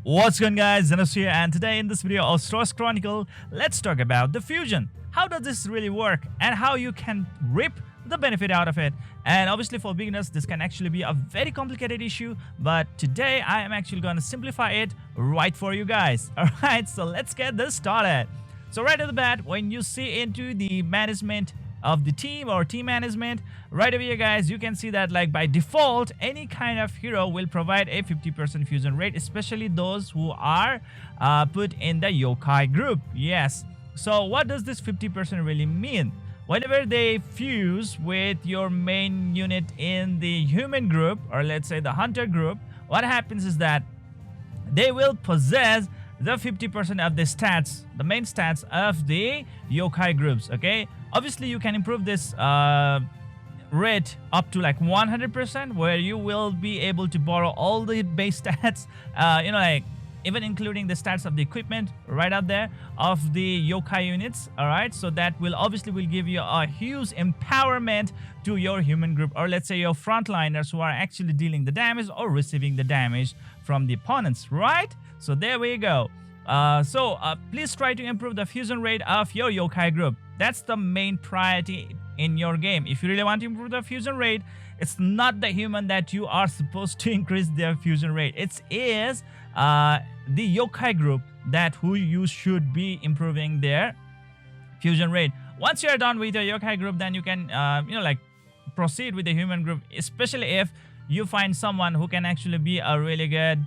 What's going on, guys? Zennosh here, and today in this video of Xross Chronicle, let's talk about the fusion. How does this really work and how you can reap the benefit out of it. And obviously for beginners, this can actually be a very complicated issue, but today I am actually going to simplify it right for you guys. Alright, so let's get this started. So right at the bat, when you see into the management of the team or team management, right over here guys, you can see that like by default any kind of hero will provide a 50% fusion rate, especially those who are put in the yokai group. Yes, so what does this 50% really mean? Whenever they fuse with your main unit in the human group, or let's say the hunter group, what happens is that they will possess the 50% of the stats, the main stats of the yokai groups. Okay, obviously you can improve this rate up to like 100%, where you will be able to borrow all the base stats, like even including the stats of the equipment right out there of the yokai units. All right, so that will obviously give you a huge empowerment to your human group, or let's say your frontliners who are actually dealing the damage or receiving the damage from the opponents, right? So there we go. Please try to improve the fusion rate of your yokai group. That's the main priority in your game. If you really want to improve the fusion rate, it's not the human that you are supposed to increase their fusion rate. It is the yokai group that who you should be improving their fusion rate. Once you are done with your yokai group, then you can proceed with the human group, especially if you find someone who can actually be a really good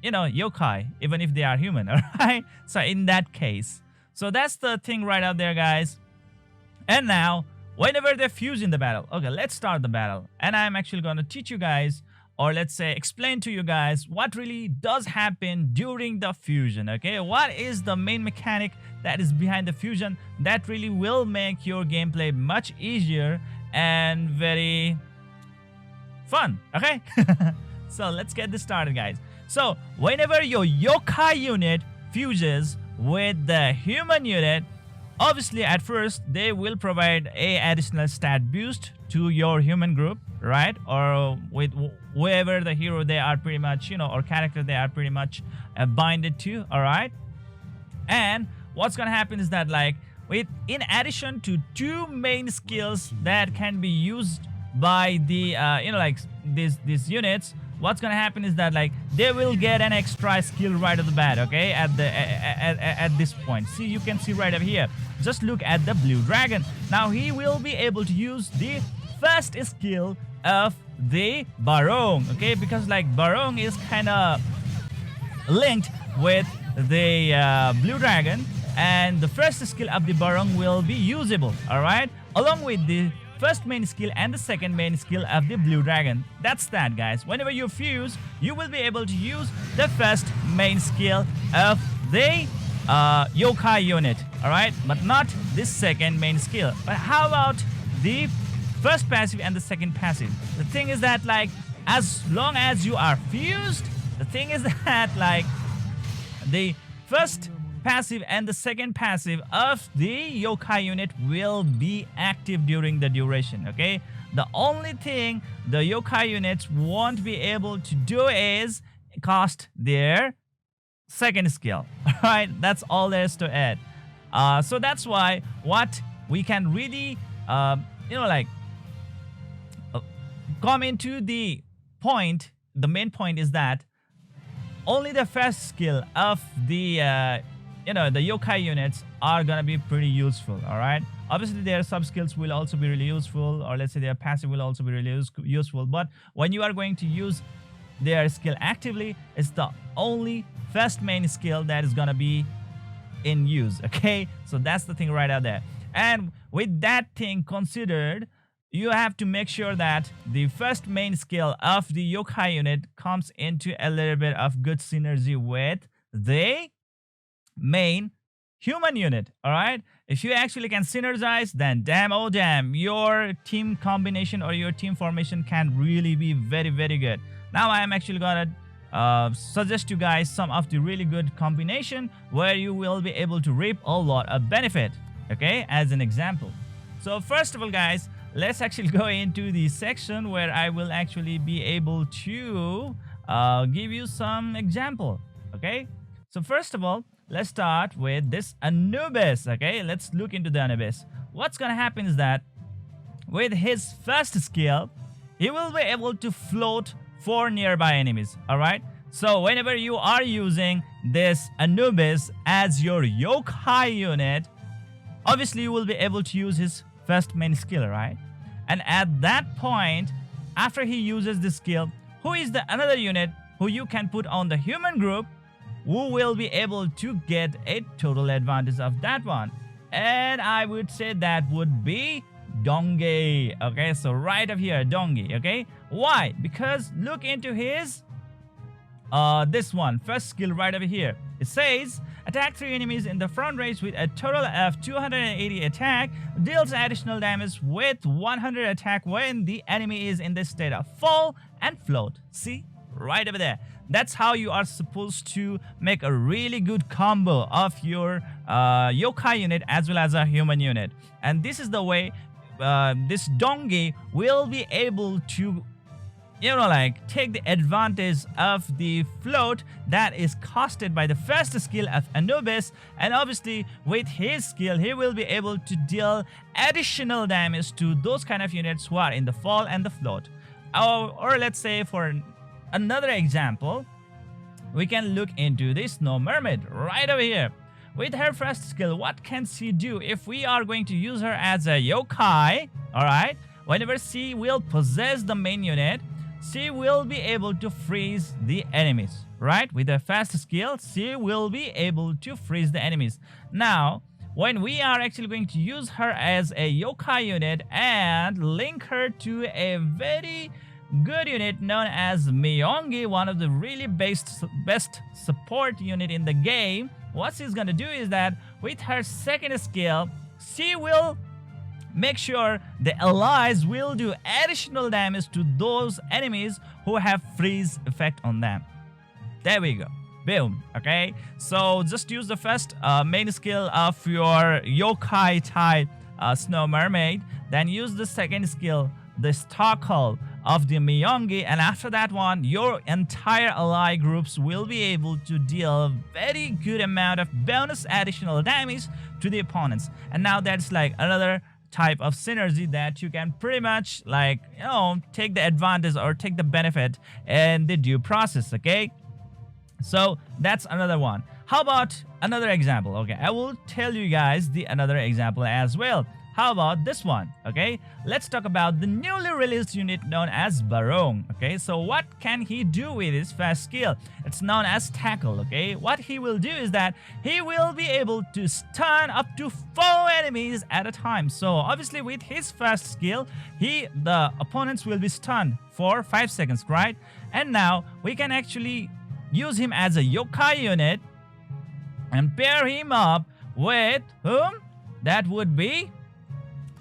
yokai, even if they are human. All right, so in that case, so that's the thing right out there guys. And now whenever they fuse in the battle, okay, let's start the battle, and I'm actually going to teach you guys, or let's say explain to you guys what really does happen during the fusion. Okay, what is the main mechanic that is behind the fusion that really will make your gameplay much easier and very fun. Okay, so let's get this started guys. So whenever your yokai unit fuses with the human unit, obviously at first they will provide a additional stat boost to your human group, right? Or with whoever the hero they are pretty much, or character they are pretty much binded to. All right, and what's gonna happen is that like in addition to two main skills that can be used by the these units, what's gonna happen is that like they will get an extra skill right at the bat. Okay, at this point, see, you can see right up here, just look at the blue dragon. Now he will be able to use the first skill of the barong. Okay, because like barong is kind of linked with the blue dragon, and the first skill of the barong will be usable, all right, along with the first main skill and the second main skill of the blue dragon. That's that guys. Whenever you fuse, you will be able to use the first main skill of the yokai unit, all right, but not this second main skill. But how about the first passive and the second passive? The thing is that like as long as you are fused, the thing is that like the first passive and the second passive of the yokai unit will be active during the duration. Okay, the only thing the yokai units won't be able to do is cast their second skill. All right, that's all there is to it. So that's why what we can really come into the point, the main point is that only the first skill of the the yokai units are gonna be pretty useful. All right, obviously their sub skills will also be really useful, or let's say their passive will also be really useful, but when you are going to use their skill actively, it's the only first main skill that is gonna be in use. Okay, so that's the thing right out there. And with that thing considered, you have to make sure that the first main skill of the yokai unit comes into a little bit of good synergy with the main human unit. All right, if you actually can synergize, then damn oh damn, your team combination or your team formation can really be very very good. Now I am actually gonna suggest you guys some of the really good combination where you will be able to reap a lot of benefit. Okay, as an example, so first of all guys, let's actually go into the section where I will actually be able to give you some example. Okay, so first of all, let's start with this Anubis. Okay, let's look into the Anubis. What's gonna happen is that with his first skill, he will be able to float for nearby enemies. All right. So whenever you are using this Anubis as your yokai unit, obviously you will be able to use his first main skill, right? And at that point, after he uses this skill, who is the another unit who you can put on the human group who will be able to get a total advantage of that one? And I would say that would be Dongi. Okay, so right up here, Dongi. Okay, why? Because look into his this one first skill right over here. It says attack 3 enemies in the front range with a total of 280 attack, deals additional damage with 100 attack when the enemy is in the state of fall and float. See, right over there. That's how you are supposed to make a really good combo of your yokai unit as well as a human unit. And this is the way this Dongi will be able to, like, take the advantage of the float that is costed by the first skill of Anubis. And obviously with his skill, he will be able to deal additional damage to those kind of units who are in the fall and the float. Or let's say for another example, we can look into the Snow Mermaid right over here. With her first skill, what can she do if we are going to use her as a yokai? Alright, whenever she will possess the main unit, she will be able to freeze the enemies. Right, with her first skill, she will be able to freeze the enemies. Now, when we are actually going to use her as a yokai unit and link her to a very good unit known as Miyongi, one of the really best support unit in the game, what she's gonna do is that with her second skill, she will make sure the allies will do additional damage to those enemies who have freeze effect on them. There we go. Boom. Okay, so just use the first main skill of your yokai type Snow Mermaid, then use the second skill, the Sparkle of the Miyongi, and after that one, your entire ally groups will be able to deal very good amount of bonus additional damage to the opponents. And now that's like another type of synergy that you can pretty much, like, take the advantage or take the benefit in the due process. Okay, so that's another one. How about another example? Okay, I will tell you guys the another example as well. How about this one? Okay, let's talk about the newly released unit known as Barong. Okay, so what can he do with his first skill? It's known as Tackle. Okay, what he will do is that he will be able to stun up to 4 enemies at a time. So obviously with his first skill, the opponents will be stunned for 5 seconds, right? And now we can actually use him as a yokai unit and pair him up with whom? That would be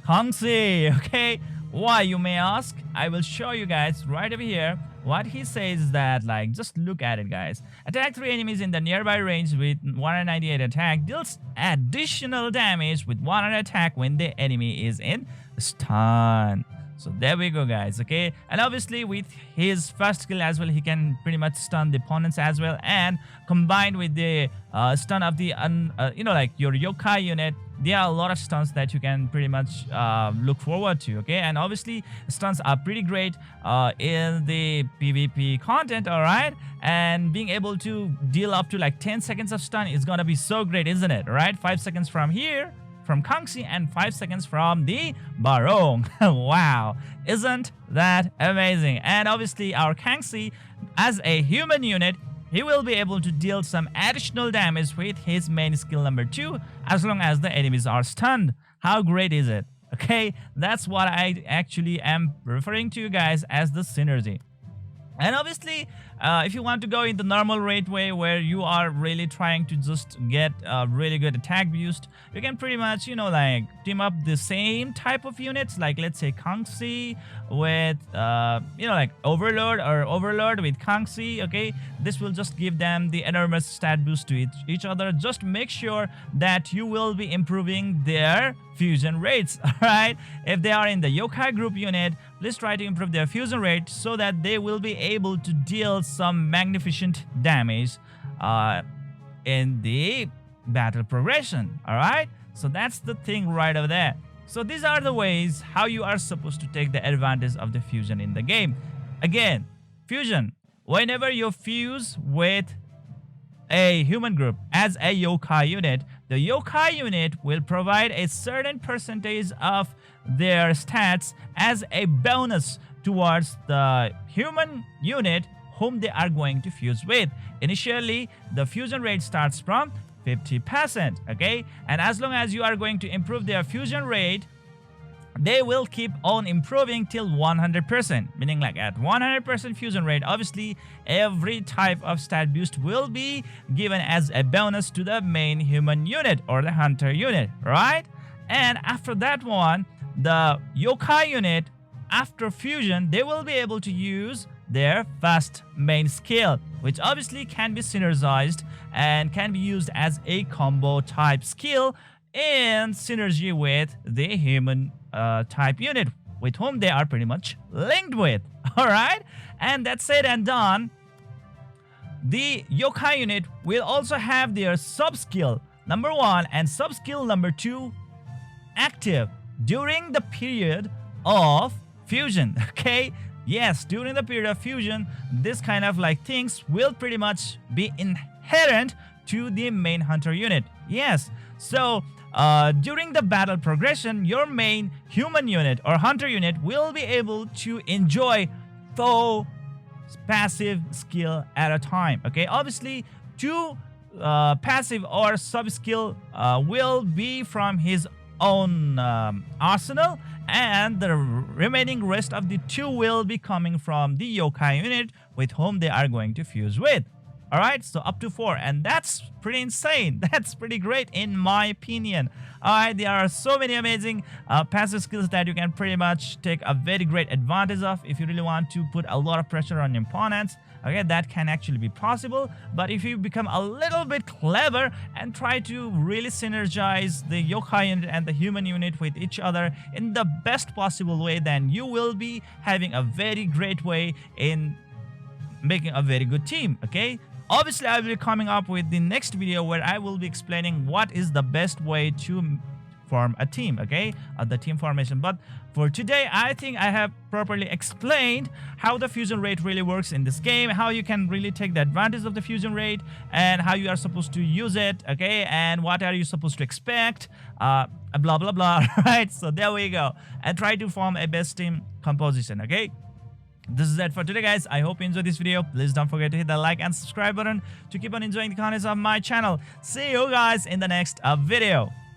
Kangxi. Okay, why, you may ask? I will show you guys right over here. What he says is that, like, just look at it, guys. Attack 3 enemies in the nearby range with 198 attack, deals additional damage with 100 attack when the enemy is in stun. So there we go, guys. Okay, and obviously with his first skill as well, he can pretty much stun the opponents as well, and combined with the stun of the like your yokai unit, there are a lot of stuns that you can pretty much look forward to. Okay, and obviously stuns are pretty great in the PvP content. All right, and being able to deal up to like 10 seconds of stun is gonna be so great, isn't it? All right, 5 seconds from here, from Kangxi, and 5 seconds from the Barong. Wow, isn't that amazing? And obviously our Kangxi, as a human unit, he will be able to deal some additional damage with his main skill number 2 as long as the enemies are stunned. How great is it? Okay, that's what I actually am referring to you guys as the synergy. And obviously, if you want to go in the normal rate way where you are really trying to just get a really good attack boost, you can pretty much, like, team up the same type of units, like let's say Kangxi with, like Overlord, or Overlord with Kangxi. Okay, this will just give them the enormous stat boost to each other. Just make sure that you will be improving their fusion rates. All right, if they are in the yokai group unit, please try to improve their fusion rate so that they will be able to deal some magnificent damage in the battle progression. All right, so that's the thing right over there. So these are the ways how you are supposed to take the advantage of the fusion in the game. Again, fusion, whenever you fuse with a human group as a yokai unit, the yokai unit will provide a certain percentage of their stats as a bonus towards the human unit whom they are going to fuse with. Initially, the fusion rate starts from 50%, okay? And as long as you are going to improve their fusion rate, they will keep on improving till 100%, meaning like at 100% fusion rate, obviously every type of stat boost will be given as a bonus to the main human unit or the hunter unit, right? And after that one, the yokai unit, after fusion, they will be able to use their first main skill, which obviously can be synergized and can be used as a combo type skill in synergy with the human type unit with whom they are pretty much linked with. All right, and that's it and done. The yokai unit will also have their sub skill number 1 and sub skill number 2 active during the period of fusion. Okay, yes, during the period of fusion, this kind of like things will pretty much be inherent to the main hunter unit. Yes, so during the battle progression, your main human unit or hunter unit will be able to enjoy 4 passive skill at a time. Okay, obviously 2 passive or sub skill will be from his own arsenal, and the remaining rest of the 2 will be coming from the yokai unit with whom they are going to fuse with. All right, so up to 4, and that's pretty insane. That's pretty great in my opinion. All right, there are so many amazing passive skills that you can pretty much take a very great advantage of if you really want to put a lot of pressure on your opponents. Okay, that can actually be possible, but if you become a little bit clever and try to really synergize the yokai unit and the human unit with each other in the best possible way, then you will be having a very great way in making a very good team. Okay, obviously I will be coming up with the next video where I will be explaining what is the best way to form a team, okay, the team formation. But for today, I think I have properly explained how the fusion rate really works in this game, how you can really take the advantage of the fusion rate, and how you are supposed to use it, okay, and what are you supposed to expect, blah blah blah. Right, so there we go, and try to form a best team composition. Okay, this is it for today, guys. I hope you enjoyed this video. Please don't forget to hit the like and subscribe button to keep on enjoying the contents of my channel. See you guys in the next video.